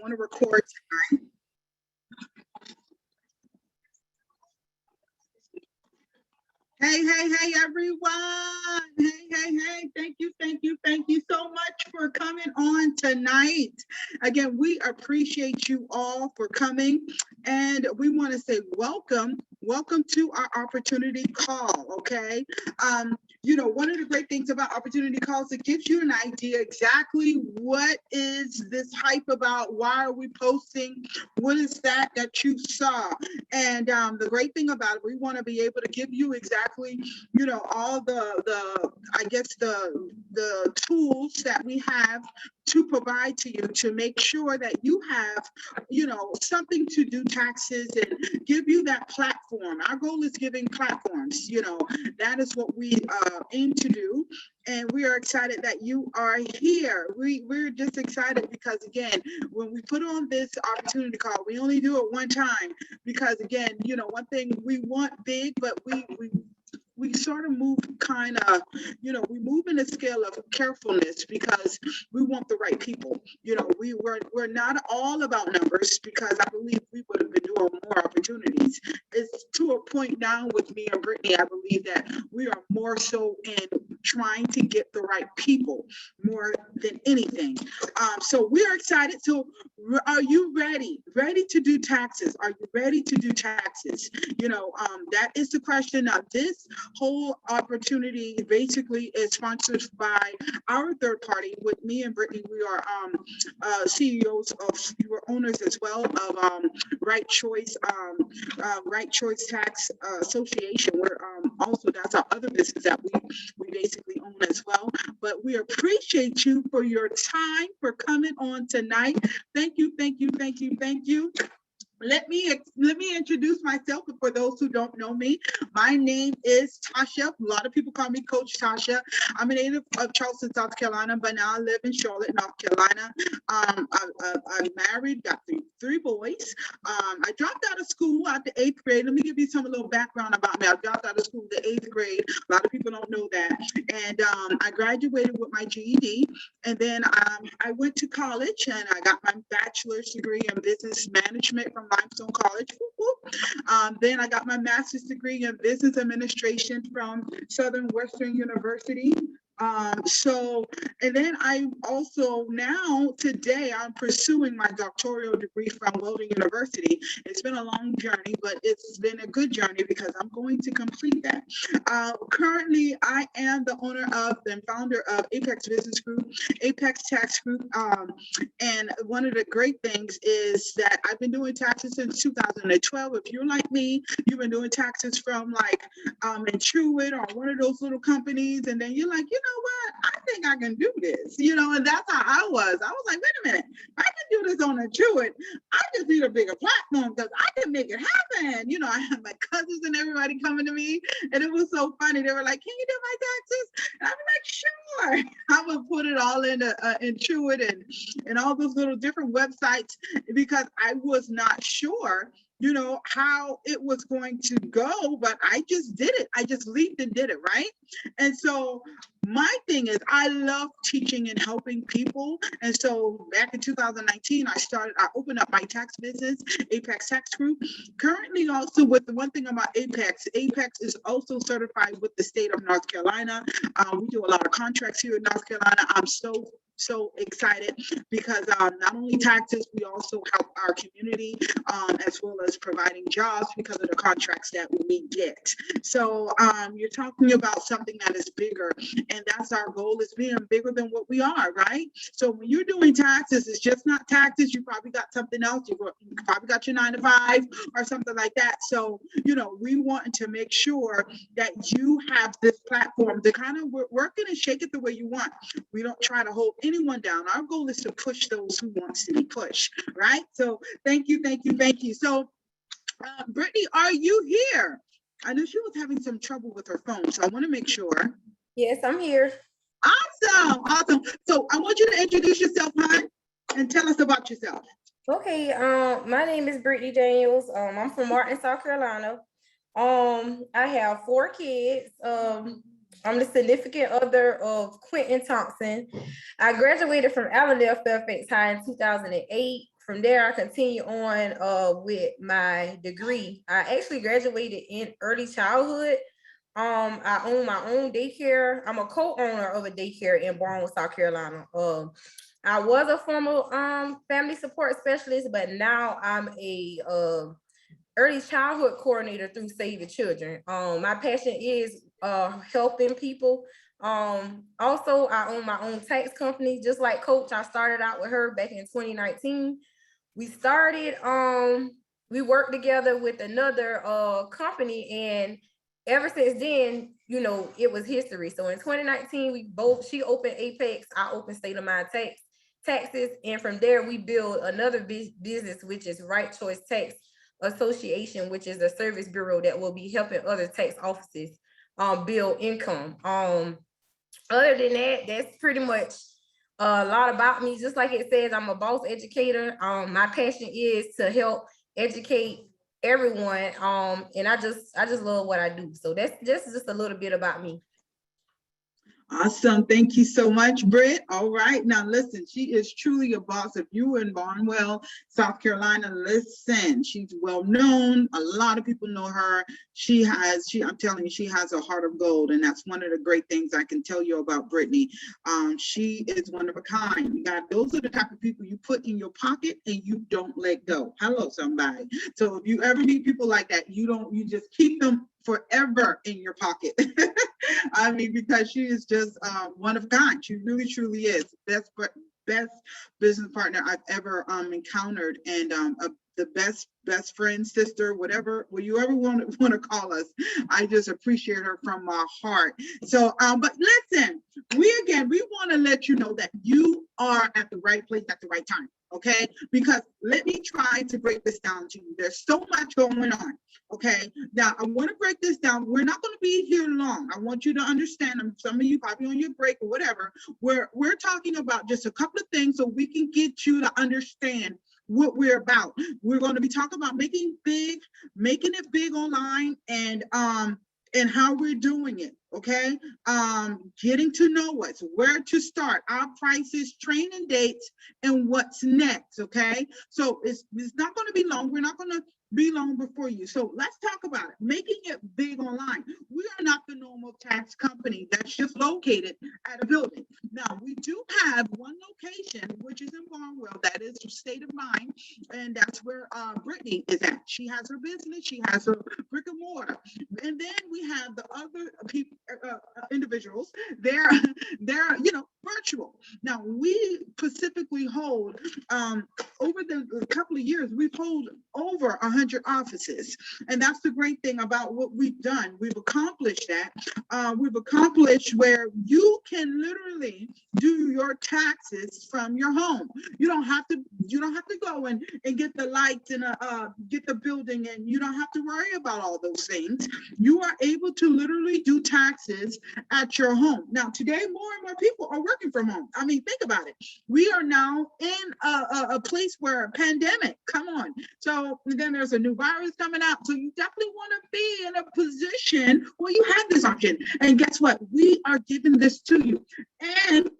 want to record tonight. Hey, everyone. Hey. Thank you so much for coming on tonight. Again, we appreciate you all for coming, and we want to say welcome to our opportunity call, okay? One of the great things about opportunity calls, it gives you an idea exactly what is this hype about, why are we posting, what is that you saw. And the great thing about it, we want to be able to give you exactly, all the tools that we have to provide to you to make sure that you have, something to do taxes and give you that platform. Our goal is giving platforms, that is what we aim to do. And we are excited that you are here. We're just excited because, again, when we put on this opportunity call, we only do it one time because, again, one thing, we want big, but we sort of move we move in a scale of carefulness because we want the right people. We're not all about numbers because I believe we would have been doing more opportunities. It's to a point now with me and Brittany, I believe that we are more so in trying to get the right people more than anything. So we are excited. So are you ready to do taxes? Are you ready to do taxes? That is the question. Now, this whole opportunity basically is sponsored by our third party. With me and Brittany, we are CEOs we're owners as well of Right Choice Tax Association. We're also, that's our other business that we basically own as well. But we appreciate you for your time, for coming on tonight. Thank you. Let me introduce myself for those who don't know me. My name is Tasha. A lot of people call me Coach Tasha. I'm a native of Charleston, South Carolina, but now I live in Charlotte, North Carolina. I'm married, got three boys. I dropped out of school after 8th grade. Let me give you a little background about me. I dropped out of school in the 8th grade. A lot of people don't know that. And I graduated with my GED. And then I went to college and I got my bachelor's degree in business management from Limestone College. Then I got my master's degree in business administration from Southern Western University. And then I also today I'm pursuing my doctoral degree from Weldon University. It's been a long journey, but it's been a good journey because I'm going to complete that. Currently, I am the owner of and founder of Apex Business Group, Apex Tax Group. And one of the great things is that I've been doing taxes since 2012. If you're like me, you've been doing taxes from Intuit or one of those little companies, and then you're like, what? I think I can do this, and that's how I was. I was like, wait a minute, I can do this on Intuit. I just need a bigger platform because I can make it happen. I had my cousins and everybody coming to me, and it was so funny. They were like, can you do my taxes? And I'm like, sure. I would put it all into Intuit and all those little different websites because I was not sure how it was going to go, but I just did it. I just leaped and did it, right? And so my thing is I love teaching and helping people. And so back in 2019, I opened up my tax business, Apex Tax Group. Currently also with the one thing about Apex is also certified with the state of North Carolina. We do a lot of contracts here in North Carolina. I'm so excited because not only taxes, we also help our community as well as providing jobs because of the contracts that we get. So you're talking about something that is bigger, and that's our goal, is being bigger than what we are, right? So when you're doing taxes, it's just not taxes. You probably got something else. You probably got your 9-to-5 or something like that. So, we want to make sure that you have this platform to kind of work it and shake it the way you want. We don't try to hold anyone down. Our goal is to push those who wants to be pushed, right? So thank you. So Brittany, are you here? I know she was having some trouble with her phone, so I want to make sure. Yes, I'm here. Awesome. So I want you to introduce yourself, hon, and tell us about yourself. Okay, my name is Brittany Daniels. I'm from Martin, South Carolina. I have 4 kids. I'm the significant other of Quentin Thompson. I graduated from Allendale Fairfax High in 2008 from there, I continue on with my degree. I actually graduated in early childhood. I own my own daycare. I'm a co-owner of a daycare in Barnwell, South Carolina. I was a former family support specialist, but now I'm a early childhood coordinator through Save the Children. My passion is helping people. Also, I own my own tax company, just like Coach. I started out with her back in 2019. We started, we worked together with another company, and ever since then, you know, it was history. So in 2019, she opened Apex, I opened State of Mind Taxes, and from there we built another business, which is Right Choice Tax Association, which is a service bureau that will be helping other tax offices build income. Other than that, that's pretty much a lot about me. Just like it says, I'm a boss educator. My passion is to help educate everyone. And I just love what I do. So that's just a little bit about me. Awesome. Thank you so much, Britt. All right. Now, listen, she is truly a boss. If you were in Barnwell, South Carolina, listen, she's well known. A lot of people know her. I'm telling you, she has a heart of gold. And that's one of the great things I can tell you about Brittany. She is one of a kind. Those are the type of people you put in your pocket and you don't let go. Hello, somebody. So if you ever meet people like that, you just keep them forever in your pocket. I mean, because she is just one of a kind. She really, truly is best business partner I've ever encountered, and the best friend, sister, whatever you ever want to call us. I just appreciate her from my heart. So, but listen, we want to let you know that you are at the right place at the right time. Okay, because let me try to break this down to you. There's so much going on. Okay, now I want to break this down. We're not going to be here long. I want you to understand. Some of you probably on your break or whatever. We're talking about just a couple of things so we can get you to understand what we're about. We're going to be talking about making it big online, and how we're doing it. Okay, getting to know us, where to start, our prices, training dates, and what's next. Okay, so it's not going to be long. We're not going to be long before you. So let's talk about it. Making it big online. We are not the normal tax company that's just located at a building. Now, we do have one location, which is in Barnwell. That is State of Mind, and that's where Brittany is at. She has her business. She has her brick and mortar. And then we have the other people, individuals. They're virtual. Now, we specifically hold over the couple of years, we've held over 100 offices, and that's the great thing about what we've done. We've accomplished that. We've accomplished where you can literally do your taxes from your home. You don't have to go and get the lights and get the building, and you don't have to worry about all those things. You are able to literally do taxes at your home. Now, today, more and more people are working from home. I mean, think about it. We are now in a place where a pandemic, come on. So then there's a new virus coming out. So you definitely want to be in a position where you have this option. And guess what? We are giving this to you. And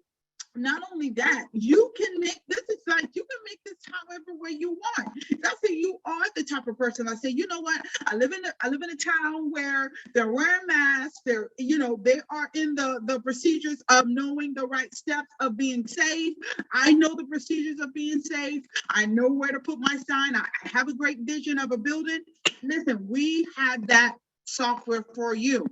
not only that, you can make this however way you want. I say you are the type of person. I say, you know what? I live in a town where they're wearing masks. They are in the procedures of knowing the right steps of being safe. I know the procedures of being safe. I know where to put my sign. I have a great vision of a building. Listen, we have that software for you.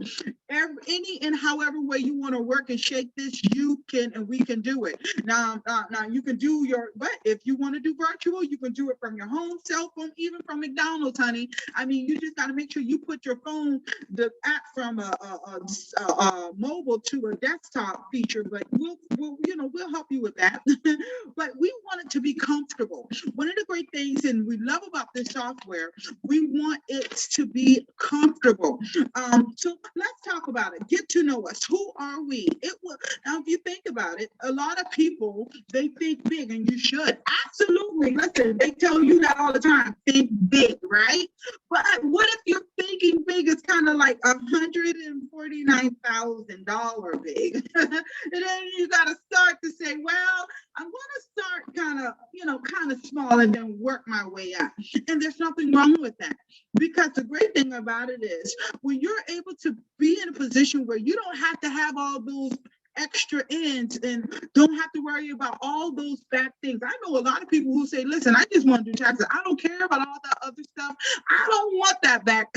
Any and however way you want to work and shake this, you can, and we can do it. Now you can do but if you want to do virtual, you can do it from your home, cell phone, even from McDonald's, honey. I mean, you just got to make sure you put your phone, the app from a mobile to a desktop feature, but we'll help you with that. But we want it to be comfortable. One of the great things, and we love about this software, we want it to be comfortable. So let's talk about it. Get to know us. Who are we? Now, if you think about it, a lot of people, they think big, and you should. Absolutely. Listen, they tell you that all the time. Think big, right? But what if you're thinking big is kind of like $149,000 big. And then you got to start to say, well, I'm going to start kind of small and then work my way up. And there's nothing wrong with that, because the great thing about it is when you're able to be in a position where you don't have to have all those extra ends and don't have to worry about all those bad things. I know a lot of people who say, listen, I just want to do taxes. I don't care about all that other stuff. I don't want that back.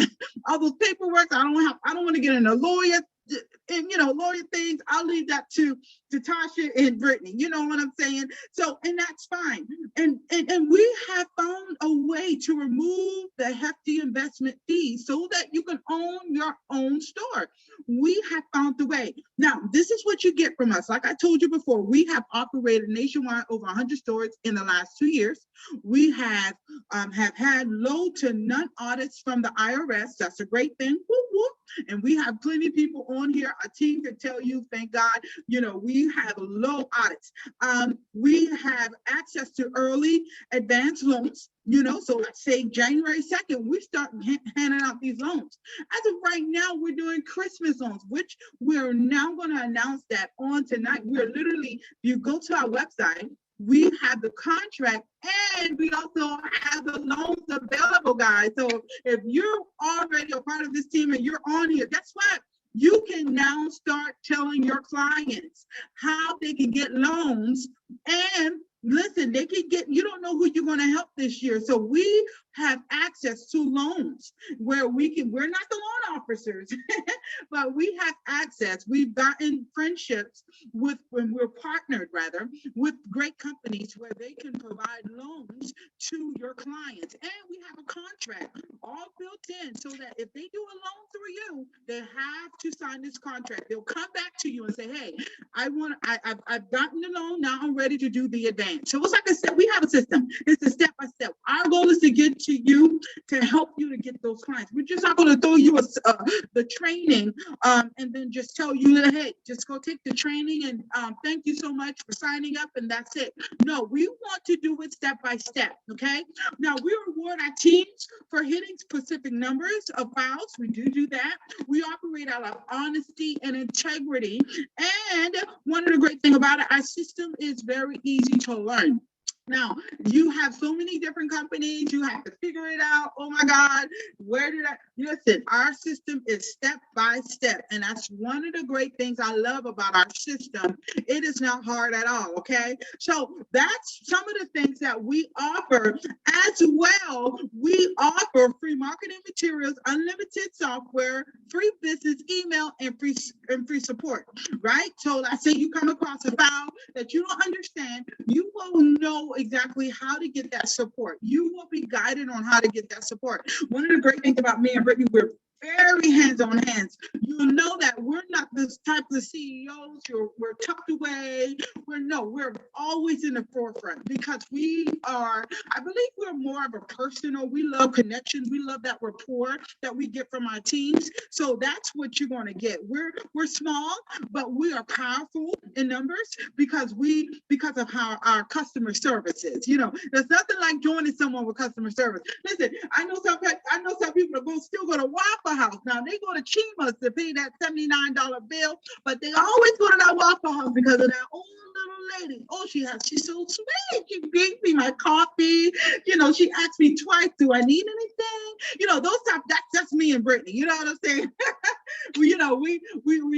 All those paperwork. I don't want to get in a lawyer and lawyer things. I'll leave that to Tasha and Brittany. You know what I'm saying? So, and that's fine. And we have found a way to remove the hefty investment fees so that you can own your own store. We have found the way. Now, this is what you get from us. Like I told you before, we have operated nationwide over 100 stores in the last 2 years. We have had low to none audits from the IRS. That's a great thing. Whoop, whoop. And we have plenty of people on here. Our team can tell you, thank God, we have low audits. We have access to early advance loans. So let's say January 2nd, we start handing out these loans. As of right now, we're doing Christmas loans, which we're now going to announce that on tonight. We're literally, if you go to our website, we have the contract and we also have the loans available, guys. So if you're already a part of this team and you're on here, guess what? You can now start telling your clients how they can get loans. And listen, they can get, you don't know who you're going to help this year. So we have access to loans where we're not the loan officers, but we have access. We've gotten friendships when we're partnered with great companies where they can provide loans to your clients. And we have a contract all built in so that if they do a loan through you, they have to sign this contract. They'll come back to you and say, hey, I've gotten the loan. Now I'm ready to do the advance. So it's like I said, we have a system. It's a step by step. Our goal is to get to you to help you to get those clients. We're just not going to throw you the training and then just tell you that, hey, just go take the training and thank you so much for signing up and that's it. No, we want to do it step by step, okay? Now, we reward our teams for hitting specific numbers of files. We do that. We operate out of honesty and integrity. And one of the great things about it, our system is very easy to learn. Now, you have so many different companies, you have to figure it out. Oh my God, listen, our system is step by step. And that's one of the great things I love about our system. It is not hard at all, okay? So that's some of the things that we offer. As well, we offer free marketing materials, unlimited software, free business email, and free support, right? So let's say you come across a file that you don't understand, you will know exactly how to get that support. You will be guided on how to get that support. One of the great things about me and Brittany, we're very hands-on hands. You'll know that we're not this type of CEOs. We're tucked away. We're always in the forefront because I believe we're more of a personal. We love connections. We love that rapport that we get from our teams. So that's what you're going to get. We're small, but we are powerful in numbers because of how our customer service is. There's nothing like joining someone with customer service. Listen, I know some people are still going to Waffle House. Now they go to Chima's to pay that $79 bill, but they always go to that Waffle House because of that old little lady. Oh, she's so sweet. She gave me my coffee. She asked me twice, do I need anything? Those type, that's me and Brittany. You know what I'm saying? we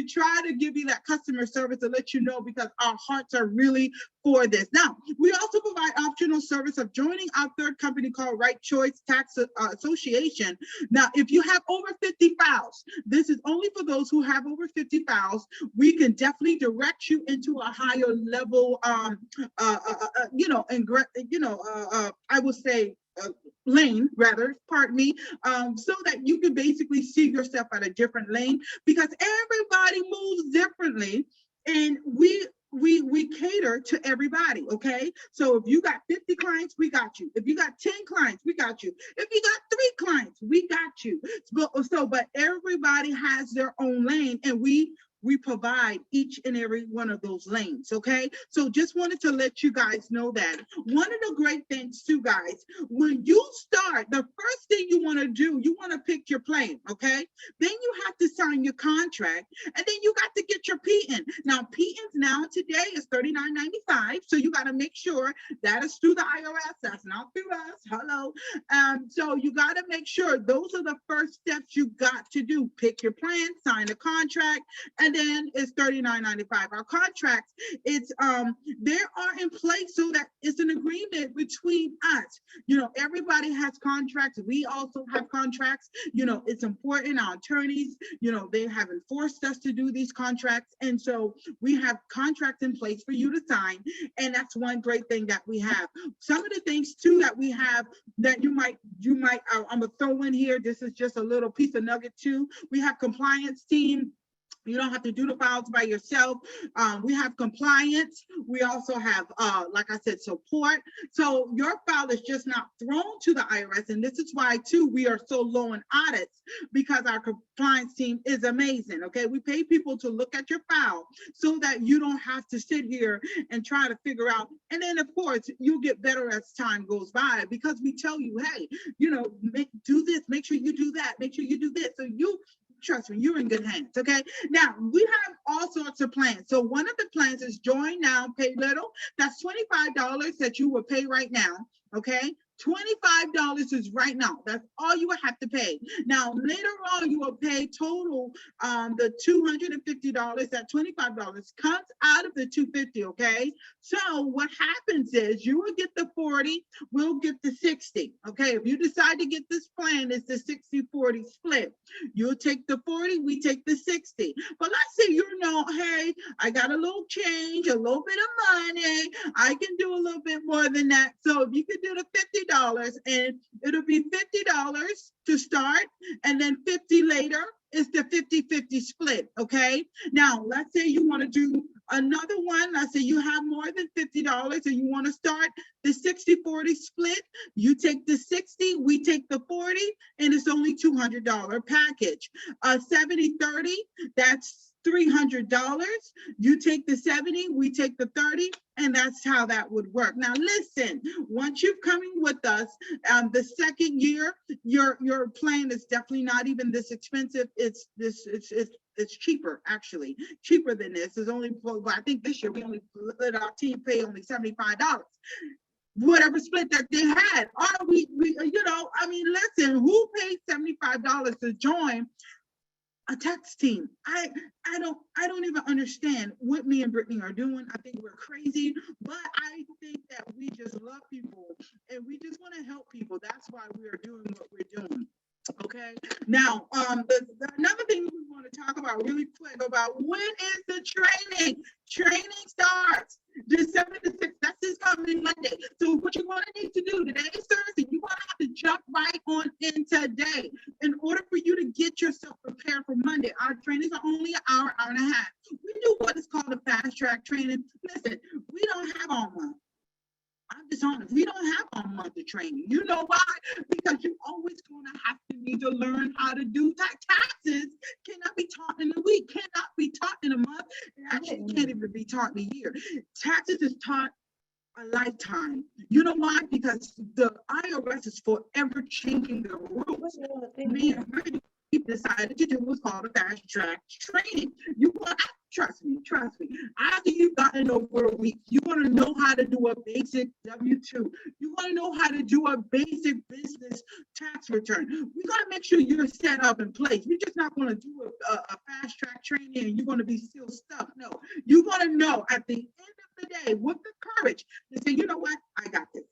try to give you that customer service to let you know because our hearts are really for this. Now, we also provide optional service of joining our third company called Right Choice Tax Association. Now, if you have over 50 files, this is only for those who have over 50 files. We can definitely direct you into a higher level, I would say, lane rather, pardon me, so that you can basically see yourself at a different lane because everybody moves differently and we cater to everybody, okay? So if you got 50 clients, we got you. If you got 10 clients, we got you. If you got 3 clients, we got you. But everybody has their own lane and we we provide each and every one of those lanes, okay? So just wanted to let you guys know that. One of the great things too, guys, when you start, the first thing you want to do, you want to pick your plan, okay? Then you have to sign your contract, and then you got to get your PN. Now, PNs now today is $39.95, so you got to make sure that is through the IRS, that's not through us, hello. So you got to make sure those are the first steps you got to do. Pick your plan, sign a contract, and then it's $39.95. Our contracts, it's they are in place so that it's an agreement between us. You know, everybody has contracts. We also have contracts. You know, it's important. Our attorneys, you know, they have enforced us to do these contracts. And so we have contracts in place for you to sign. And that's one great thing that we have. Some of the things too that we have that you might, I'm gonna throw in here. This is just a little piece of nugget too. We have compliance team. You don't have to do the files by yourself. We have compliance. We also have, like I said, support. So your file is just not thrown to the IRS. And this is why, too, we are so low in audits, because our compliance team is amazing, okay? We pay people to look at your file so that you don't have to sit here and try to figure out. And then, of course, you'll get better as time goes by, because we tell you, hey, you know, do this, make sure you do that, make sure you do this. So trust me, you're in good hands, okay? Now, we have all sorts of plans. So one of the plans is Join Now, Pay Little. That's $25 that you will pay right now, okay? $25 is right now. That's all you will have to pay. Now, later on, you will pay total the $250. That $25 comes out of the $250, okay? So what happens is you will get the 40, we'll get the 60, okay? If you decide to get this plan, it's the 60-40 split. You'll take the 40, we take the 60. But let's say, you know, hey, I got a little change, a little bit of money. I can do a little bit more than that. So if you could do the $50, and it'll be $50 to start, and then 50 later is the 50-50 split, okay? Now, let's say you want to do another one. Let's say you have more than $50 and you want to start the 60-40 split. You take the 60, we take the 40, and it's only $200 package. 70-30, that's $300. You take the 70, we take the 30, and that's how that would work. Now, listen, once you're coming with us, the second year, your plan is definitely not even this expensive. It's cheaper, actually, cheaper than this. It's only, I think this year we only let our team pay only $75. Whatever split that they had. Or we, you know, I mean, listen, who paid $75 to join a tax team? I don't even understand what me and Brittany are doing. I think we're crazy, but I think that we just love people and we just want to help people. That's why we are doing what we're doing. Okay. Now, another thing we want to talk about really quick about, when is the training? Training starts December the 6th. That's this coming Monday. So what you're going to need to do today is Thursday. You're going to have to jump right on in today in order for you to get yourself prepared for Monday. Our trainings are only an hour, hour and a half. We do what is called a fast track training. Listen, we don't have all month. I'm just honest. We don't have a month of training. You know why? Because you're always going to have to need to learn how to do taxes. Cannot be taught in a week. Cannot be taught in a month. It actually can't even be taught in a year. Taxes is taught a lifetime. You know why? Because the IRS is forever changing the rules. We decided to do what's called a fast track training. You want, trust me. After you've gotten over a week, you want to know how to do a basic W-2. You want to know how to do a basic business tax return. We got to make sure you're set up in place. We're just not going to do a fast track training and you're going to be still stuck. No, you're going to know at the end of the day with the courage to say, you know what, I got this.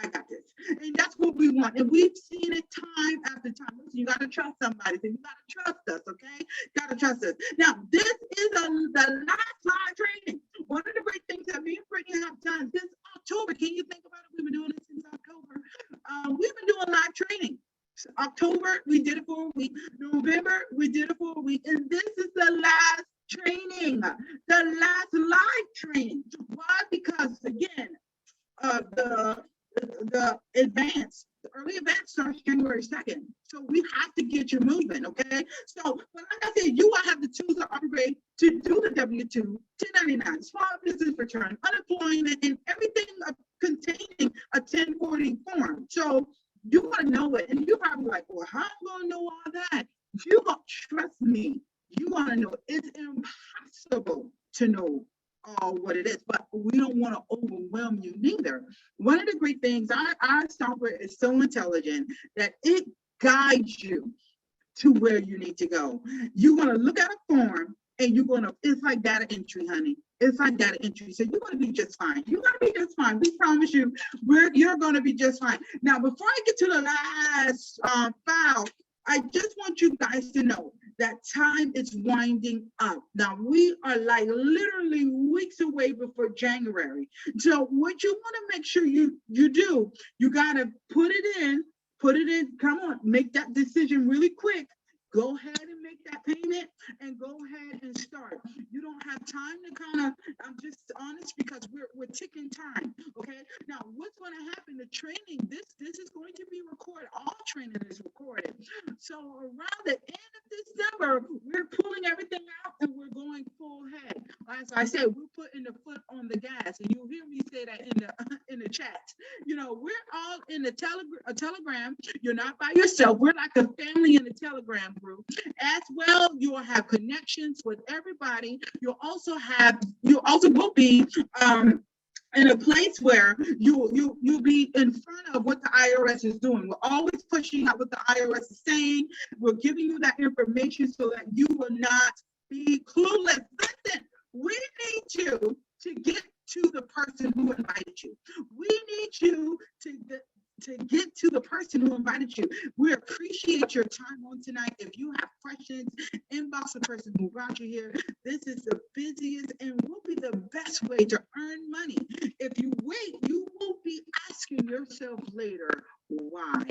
And that's what we want. And we've seen it time after time. Listen, you got to trust somebody. So you got to trust us, okay? Got to trust us. Now, this is the last live training. One of the great things that me and Brittany have done since October. Can you think about it? We've been doing it since October. We've been doing live training. So October, we did it for a week. November, we did it for a week. And this is the last training, the last live training. Why? Because, again, the advanced early advance starts January 2nd. So we have to get you moving, okay? So, but like I said, you will have to choose the upgrade to do the W-2, 1099, small business return, unemployment, and everything containing a 1040 form. So you want to know it, and you're probably like, well, how am I going to know all that? You don't trust me. You want to know it. It's impossible to know all what it is, but we don't want to overwhelm you neither. One of the great things, our software is so intelligent that it guides you to where you need to go. You're going to look at a form and you're going to, it's like data entry, honey. It's like data entry. So you're going to be just fine. You're going to be just fine. We promise you, you're going to be just fine. Now, before I get to the last file, I just want you guys to know that time is winding up. Now, we are like literally weeks away before January. So what you want to make sure you do, you got to put it in, come on, make that decision really quick. Go ahead and make that payment and go ahead and start. You don't have time to kind of, I'm just honest because we're ticking time, okay? Now, what's going to happen, the training, this is going to be recorded. All training is recorded. So around the end of December, we're pulling everything out and we're going full head. As I said, we're putting the foot on the gas, and you'll hear me say that in the chat. You know, we're all in the Telegram. You're not by yourself. We're like a family in the Telegram group. As well, you will have connections with everybody. You'll also will be in a place where you'll be in front of what the IRS is doing. We're always pushing out what the IRS is saying. We're giving you that information so that you will not be clueless. Listen, we need you to get to the person who invited you. We need you to get to the person who invited you. We appreciate your time on tonight. If you have questions, inbox the person who brought you here. This is the busiest and will be the best way to earn money. If you wait, you will be asking yourself later, why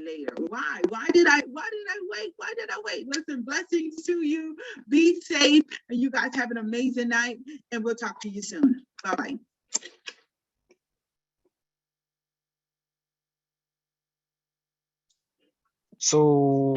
later? Why did I wait? Why did I wait? Listen, blessings to you. Be safe, and you guys have an amazing night, and we'll talk to you soon. Bye-bye. So